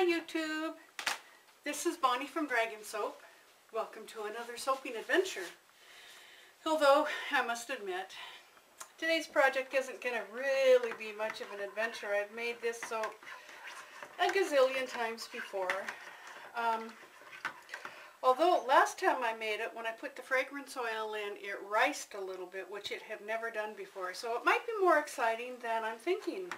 Hi YouTube, this is Bonnie from Dragon Soap. Welcome to another soaping adventure. Although, I must admit, today's project isn't going to really be much of an adventure. I've made this soap a gazillion times before. Although last time I made it, when I put the fragrance oil in, it riced a little bit, which it had never done before. So it might be more exciting than I'm thinking.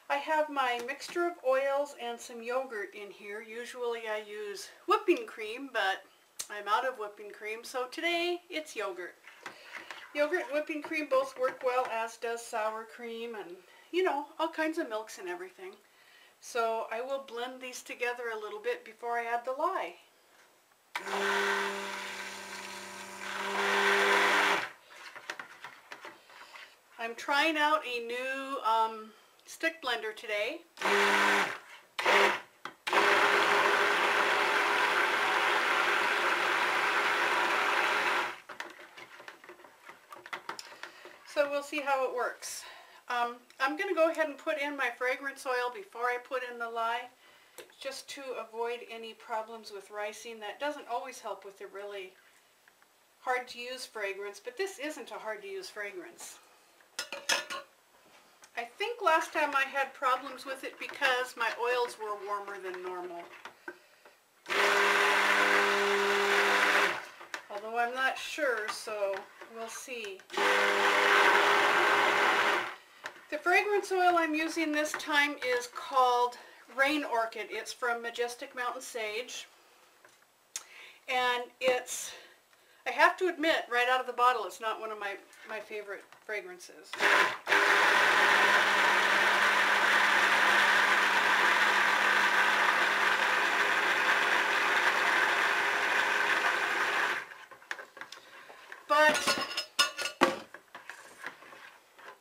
I have my mixture of oils and some yogurt in here. Usually I use whipping cream, but I'm out of whipping cream, so today it's yogurt. Yogurt and whipping cream both work well, as does sour cream and, you know, all kinds of milks and everything. So I will blend these together a little bit before I add the lye. I'm trying out a new stick blender today. So we'll see how it works. I'm going to go ahead and put in my fragrance oil before I put in the lye, just to avoid any problems with ricing. That doesn't always help with a really hard to use fragrance, but this isn't a hard to use fragrance. I think last time I had problems with it because my oils were warmer than normal. Although I'm not sure, so we'll see. The fragrance oil I'm using this time is called Rain Orchid. It's from Majestic Mountain Sage. And it's, I have to admit, right out of the bottle, it's not one of my favorite fragrances. But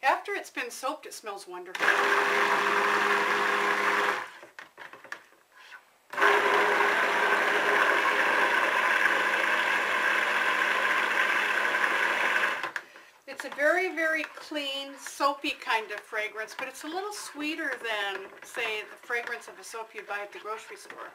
after it's been soaped, it smells wonderful. It's a very, very clean, soapy kind of fragrance, but it's a little sweeter than, say, the fragrance of a soap you'd buy at the grocery store.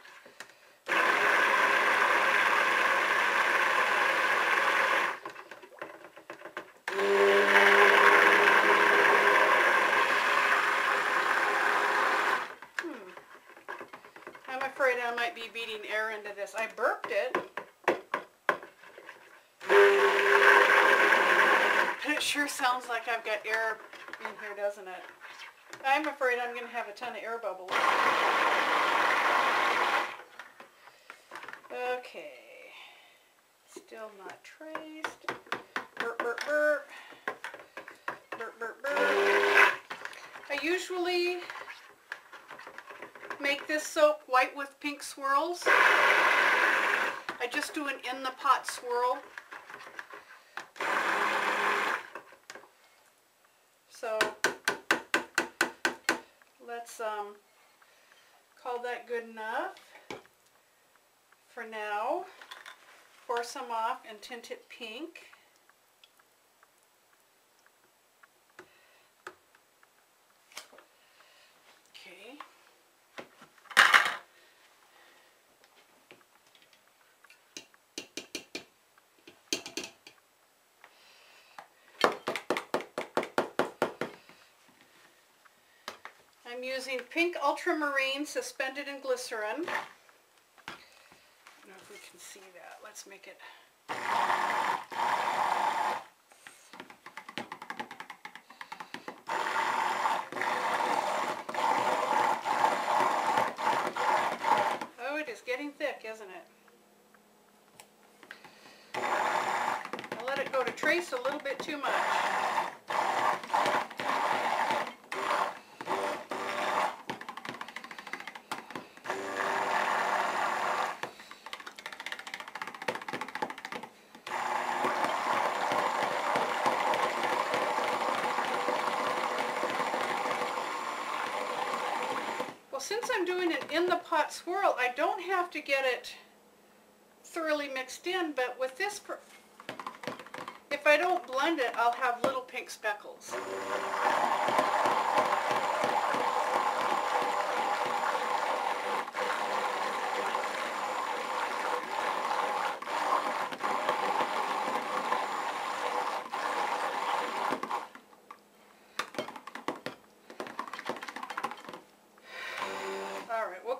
I'm afraid I might be beating air into this. I burped it. But it sure sounds like I've got air in here, doesn't it? I'm afraid I'm going to have a ton of air bubbles. Okay. Still not traced. Burp, burp, burp. Burp, burp, burp. I usually make this soap white with pink swirls. I just do an in the pot swirl. So let's call that good enough for now. Pour some off and tint it pink. Okay. I'm using pink ultramarine suspended in glycerin. I don't know if we can see that. Let's make it. Oh, it is getting thick, isn't it? I let it go to trace a little bit too much. Since I'm doing an in-the-pot swirl, I don't have to get it thoroughly mixed in, but with this, if I don't blend it, I'll have little pink speckles.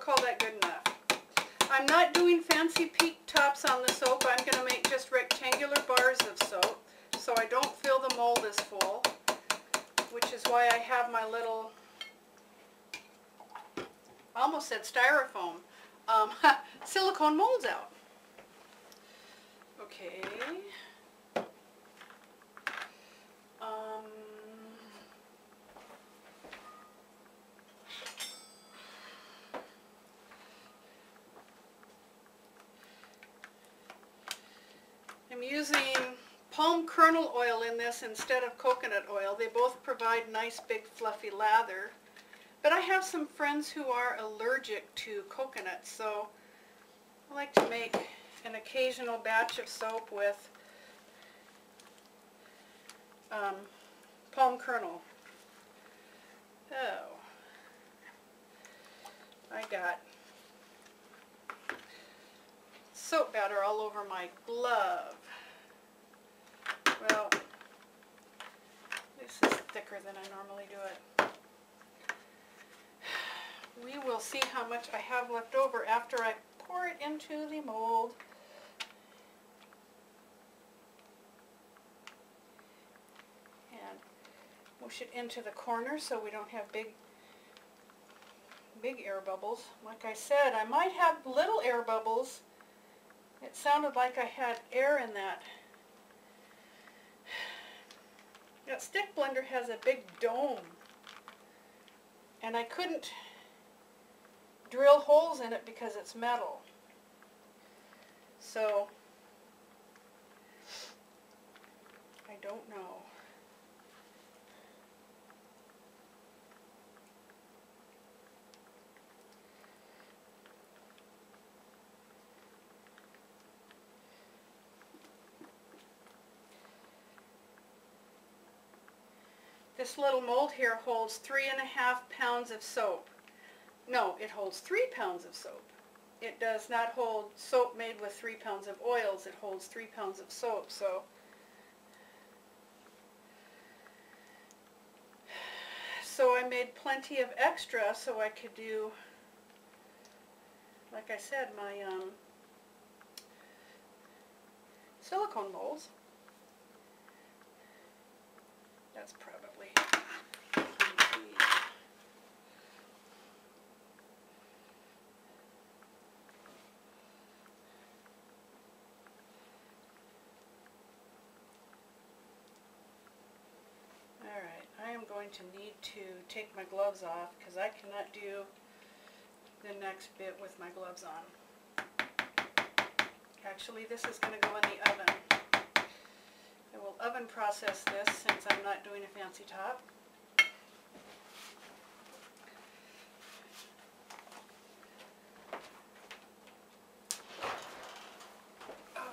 call that good enough. I'm not doing fancy peak tops on the soap. I'm going to make just rectangular bars of soap so I don't fill the mold as full, which is why I have my little, I almost said styrofoam, silicone molds out. Okay. I'm using palm kernel oil in this instead of coconut oil. They both provide nice big fluffy lather. But I have some friends who are allergic to coconut, so I like to make an occasional batch of soap with palm kernel. Oh, I got soap batter all over my glove. Well, this is thicker than I normally do it. We will see how much I have left over after I pour it into the mold. And push it into the corner so we don't have big air bubbles. Like I said, I might have little air bubbles. It sounded like I had air in that. That stick blender has a big dome, and I couldn't drill holes in it because it's metal. So I don't know. This little mold here holds 3.5 pounds of soap. No, it holds 3 pounds of soap. It does not hold soap made with 3 pounds of oils. It holds 3 pounds of soap. So I made plenty of extra so I could do, like I said, my silicone molds. That's probably Alright, I am going to need to take my gloves off because I cannot do the next bit with my gloves on. Actually, this is going to go in the oven. I will oven process this since I'm not doing a fancy top.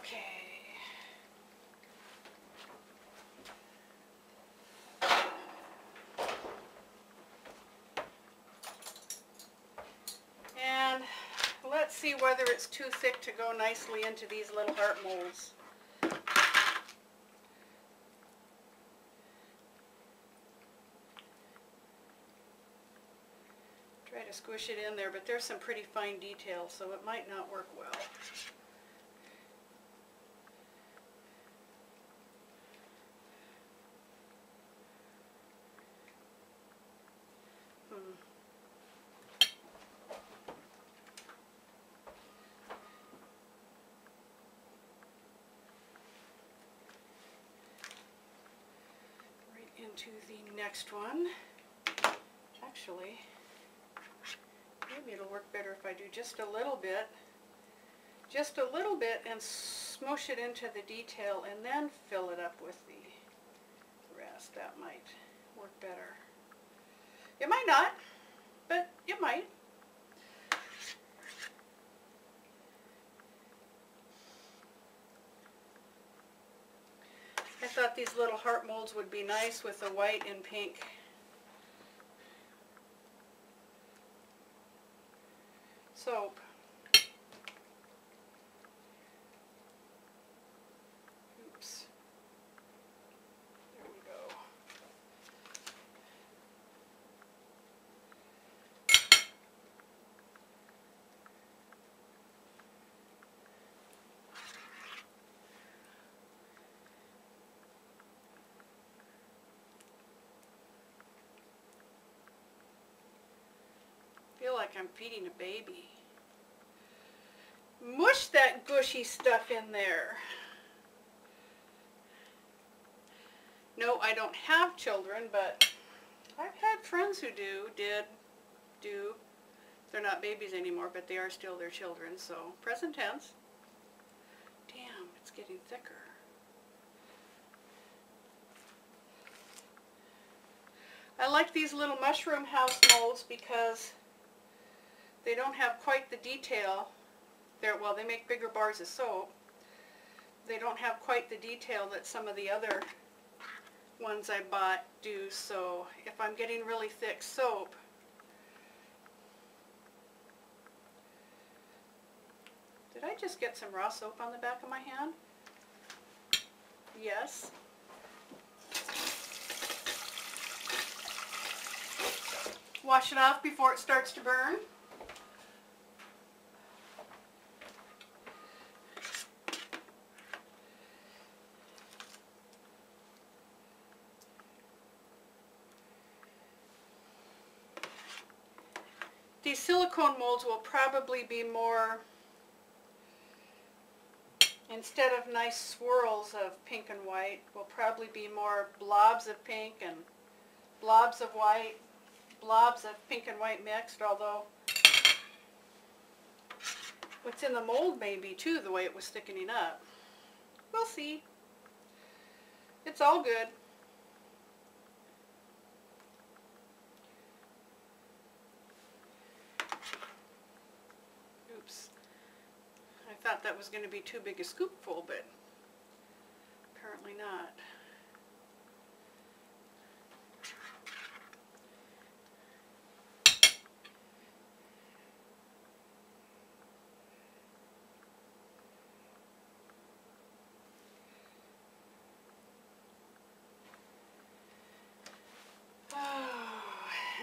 Okay. And let's see whether it's too thick to go nicely into these little heart molds. Try to squish it in there, but there's some pretty fine details, so it might not work well. Into the next one. Actually, maybe it'll work better if I do just a little bit and smush it into the detail and then fill it up with the rest. That might work better. It might not, but it might. I thought these little heart molds would be nice with the white and pink. Soap. Oops. There we go. like I'm feeding a baby. Mush that gushy stuff in there. No, I don't have children, but I've had friends who do. They're not babies anymore, but they are still their children, so present tense. Damn, it's getting thicker. I like these little mushroom house molds because they don't have quite the detail. Well, they make bigger bars of soap. They don't have quite the detail that some of the other ones I bought do, so if I'm getting really thick soap, did I just get some raw soap on the back of my hand? Yes. Wash it off before it starts to burn. These silicone molds will probably be more, instead of nice swirls of pink and white, will probably be more blobs of pink and blobs of white, blobs of pink and white mixed, although what's in the mold may be too, the way it was thickening up. We'll see. It's all good. Oops. I thought that was going to be too big a scoopful, but apparently not.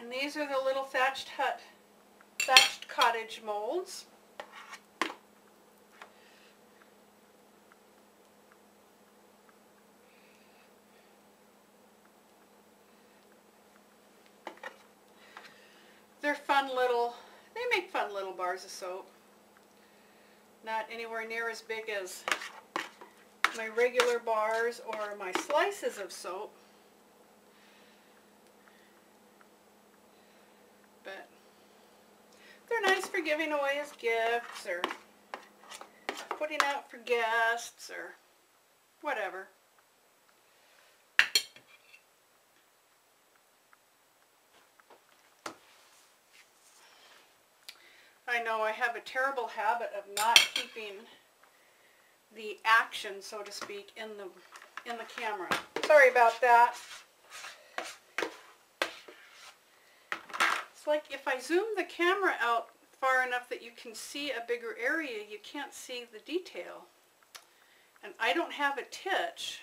And these are the little thatched cottage molds. They're they make fun little bars of soap. Not anywhere near as big as my regular bars or my slices of soap. But they're nice for giving away as gifts or putting out for guests or whatever. I know I have a terrible habit of not keeping the action, so to speak, in the camera. Sorry about that. It's like if I zoom the camera out far enough that you can see a bigger area, you can't see the detail. And I don't have a titch.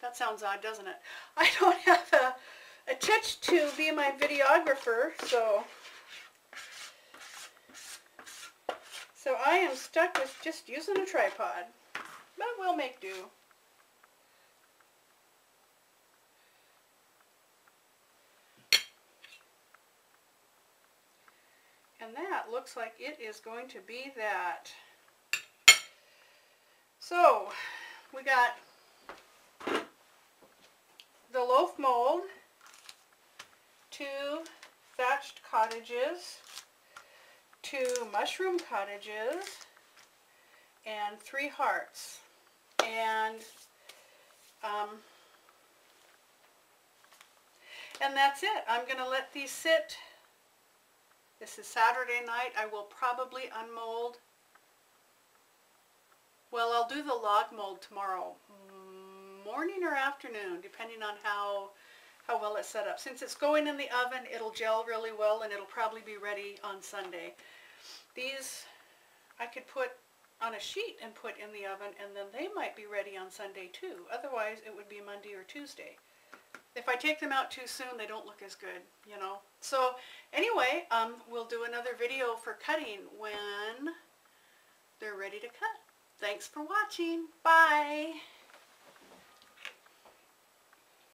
That sounds odd, doesn't it? I don't have a titch to be my videographer, so I am stuck with just using a tripod, but we'll make do. And that looks like it is going to be that. So, we got the loaf mold, 2 thatched cottages, 2 mushroom cottages, and 3 hearts. And that's it. I'm going to let these sit. This is Saturday night. I will probably unmold. Well, I'll do the log mold tomorrow morning or afternoon, depending on how well it's set up. Since it's going in the oven, it'll gel really well and it'll probably be ready on Sunday. These I could put on a sheet and put in the oven, and then they might be ready on Sunday too. Otherwise, it would be Monday or Tuesday. If I take them out too soon, they don't look as good, you know. So anyway, we'll do another video for cutting when they're ready to cut. Thanks for watching. Bye.